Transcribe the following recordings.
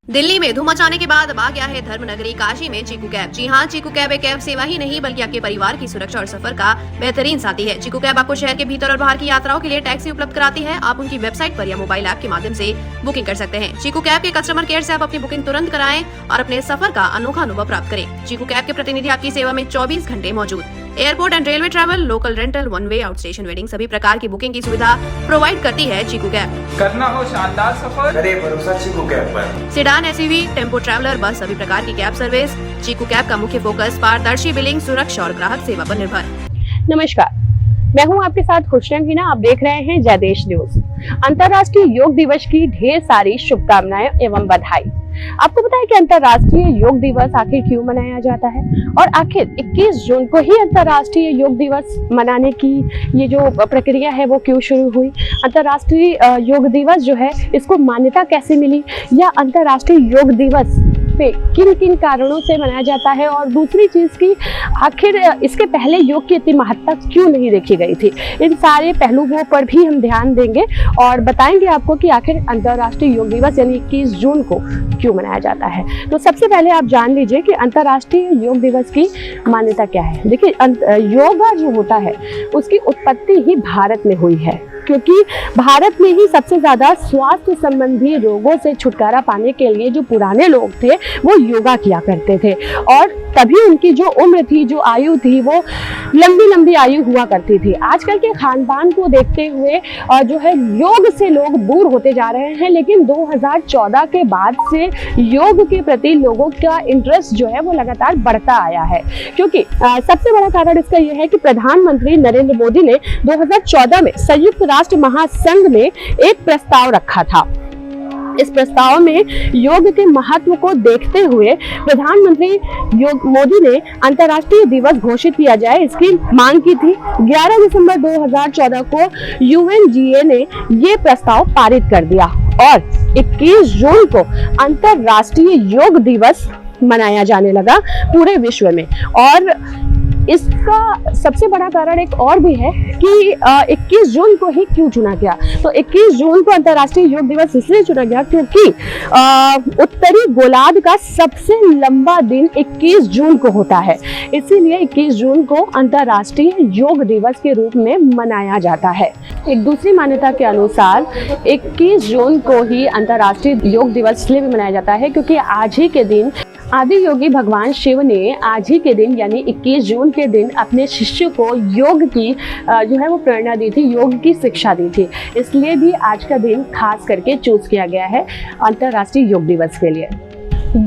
दिल्ली में धूम मचाने के बाद अब आ गया है धर्मनगरी काशी में चीकू कैब। जी हाँ, चीकू कैब एक कैब सेवा ही नहीं बल्कि आपके परिवार की सुरक्षा और सफर का बेहतरीन साथी है। चीकू कैब आपको शहर के भीतर और बाहर की यात्राओं के लिए टैक्सी उपलब्ध कराती है। आप उनकी वेबसाइट पर या मोबाइल ऐप के माध्यम से बुकिंग कर सकते हैं। चीकू कैब के कस्टमर केयर से आप अपनी बुकिंग तुरंत कराएं और अपने सफर का अनोखा अनुभव प्राप्त करें। चीकू कैब के प्रतिनिधि आपकी सेवा में 24 घंटे मौजूद। Airport and railway travel, local rental, one way, out station wedding, सभी प्रकार की बुकिंग की सुविधा प्रोवाइड करती है चीकू कैब। करना हो शानदार सफर, करे भरोसा चीकू कैब पर। सेडान, एसयूवी, टेम्पो ट्रैवलर, बस, सभी प्रकार की कैब सर्विस। चीकू कैब का मुख्य फोकस पारदर्शी बिलिंग, सुरक्षा और ग्राहक सेवा पर निर्भर। नमस्कार, मैं हूं आपके साथ खुशरंग हिना। आप देख रहे हैं जय देश न्यूज। अंतर्राष्ट्रीय योग दिवस की ढेर सारी शुभकामनाएं एवं बधाई। आपको पता है कि अंतर्राष्ट्रीय योग दिवस आखिर क्यों मनाया जाता है और आखिर 21 जून को ही अंतर्राष्ट्रीय योग दिवस मनाने की ये जो प्रक्रिया है वो क्यों शुरू हुई। अंतर्राष्ट्रीय योग दिवस जो है इसको मान्यता कैसे मिली, या अंतर्राष्ट्रीय योग दिवस पे किन किन कारणों से मनाया जाता है, और दूसरी चीज की आखिर इसके पहले योग की इतनी महत्ता क्यों नहीं देखी गई थी। इन सारे पहलुओं पर भी हम ध्यान देंगे और बताएंगे आपको कि आखिर अंतर्राष्ट्रीय योग दिवस यानी 21 जून को क्यों मनाया जाता है। तो सबसे पहले आप जान लीजिए कि अंतर्राष्ट्रीय योग दिवस की मान्यता क्या है। देखिए, योगा जो होता है उसकी उत्पत्ति ही भारत में हुई है, क्योंकि भारत में ही सबसे ज्यादा स्वास्थ्य संबंधी रोगों से छुटकारा पाने के लिए जो पुराने लोग थे वो योगा किया करते थे, और तभी उनकी जो उम्र थी, जो आयु थी, वो लंबी लंबी आयु हुआ करती थी। आजकल के खान पान को देखते हुए जो है योग से लोग दूर होते जा रहे हैं, लेकिन 2014 के बाद से योग के प्रति लोगों का इंटरेस्ट जो है वो लगातार बढ़ता आया है। क्योंकि सबसे बड़ा कारण इसका यह है कि प्रधानमंत्री नरेंद्र मोदी ने 2014 में संयुक्त राष्ट्र महासंघ में एक प्रस्ताव रखा था। इस प्रस्ताव में योग के महत्व को देखते हुए प्रधानमंत्री मोदी ने अंतर्राष्ट्रीय दिवस घोषित किया जाए, इसकी मांग की थी। 11 दिसंबर 2014 को यूएनजीए ने ये प्रस्ताव पारित कर दिया और 21 जून को अंतर्राष्ट्रीय योग दिवस मनाया जाने लगा पूरे विश्व में। और इसका सबसे बड़ा कारण एक और भी है कि 21 जून को ही क्यों चुना गया। तो 21 जून को अंतर्राष्ट्रीय योग दिवस इसलिए चुना गया क्योंकि उत्तरी गोलार्ध का सबसे लंबा दिन 21 जून को होता है, इसीलिए 21 जून को अंतर्राष्ट्रीय योग दिवस के रूप में मनाया जाता है। एक दूसरी मान्यता के अनुसार 21 जून को ही अंतर्राष्ट्रीय योग दिवस इसलिए भी मनाया जाता है क्योंकि आज ही के दिन आदि योगी भगवान शिव ने आज ही के दिन यानी 21 जून के दिन अपने शिष्य को योग की जो है वो प्रेरणा दी थी, योग की शिक्षा दी थी। इसलिए भी आज का दिन खास करके चूज किया गया है अंतर्राष्ट्रीय योग दिवस के लिए।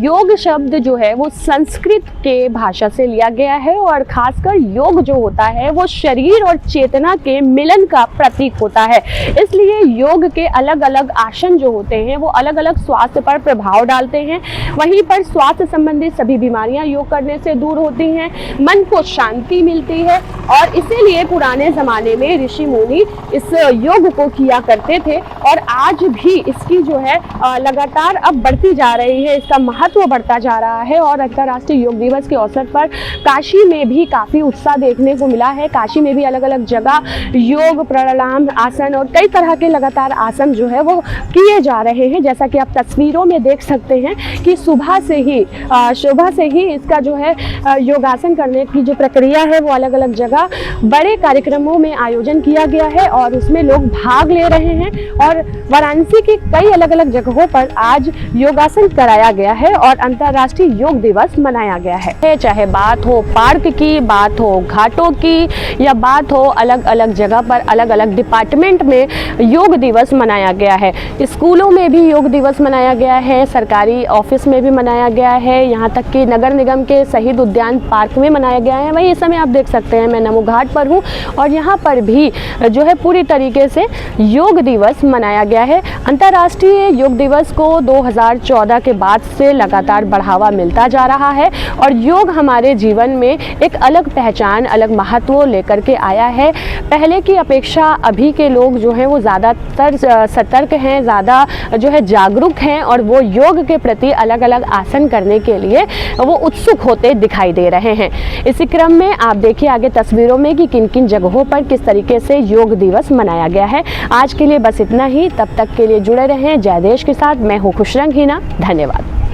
योग शब्द जो है वो संस्कृत के भाषा से लिया गया है और खासकर योग जो होता है वो शरीर और चेतना के मिलन का प्रतीक होता है। इसलिए योग के अलग अलग आसन जो होते हैं वो अलग अलग स्वास्थ्य पर प्रभाव डालते हैं। वहीं पर स्वास्थ्य संबंधी सभी बीमारियां योग करने से दूर होती हैं, मन को शांति मिलती है, और इसीलिए पुराने जमाने में ऋषि मुनि इस योग को किया करते थे और आज भी इसकी जो है लगातार अब बढ़ती जा रही है, इसका महत्व बढ़ता जा रहा है। और अंतर्राष्ट्रीय योग दिवस के अवसर पर काशी में भी काफी उत्साह देखने को मिला है। काशी में भी अलग अलग जगह योग, प्राणायाम, आसन और कई तरह के लगातार आसन जो है वो किए जा रहे हैं। जैसा कि आप तस्वीरों में देख सकते हैं कि सुबह से ही इसका जो है योगासन करने की जो प्रक्रिया है वो अलग अलग जगह बड़े कार्यक्रमों में आयोजन किया गया है और उसमें लोग भाग ले रहे हैं। और वाराणसी की कई अलग अलग जगहों पर आज योगासन कराया गया है और अंतर्राष्ट्रीय योग दिवस मनाया गया है। चाहे बात हो पार्क की, बात हो घाटों की, या बात हो अलग अलग जगह पर अलग अलग डिपार्टमेंट में योग दिवस मनाया गया है। स्कूलों में भी योग दिवस मनाया गया है, सरकारी ऑफिस में भी मनाया गया है, यहाँ तक कि नगर निगम के शहीद उद्यान पार्क में मनाया गया है। वही इस समय आप देख सकते हैं मैं नमो घाट पर हूँ और यहाँ पर भी जो है पूरी तरीके से योग दिवस मनाया गया है। अंतर्राष्ट्रीय योग दिवस को 2014 के बाद से से लगातार बढ़ावा मिलता जा रहा है और योग हमारे जीवन में एक अलग पहचान, अलग महत्व लेकर के आया है। पहले की अपेक्षा अभी के लोग जो हैं वो ज़्यादातर सतर्क हैं, ज़्यादा जो है जागरूक हैं और वो योग के प्रति अलग अलग आसन करने के लिए वो उत्सुक होते दिखाई दे रहे हैं। इसी क्रम में आप देखिए आगे तस्वीरों में कि किन किन जगहों पर किस तरीके से योग दिवस मनाया गया है। आज के लिए बस इतना ही, तब तक के लिए जुड़े रहें जय देश के साथ। मैं हूँ खुशरंग हीना, धन्यवाद।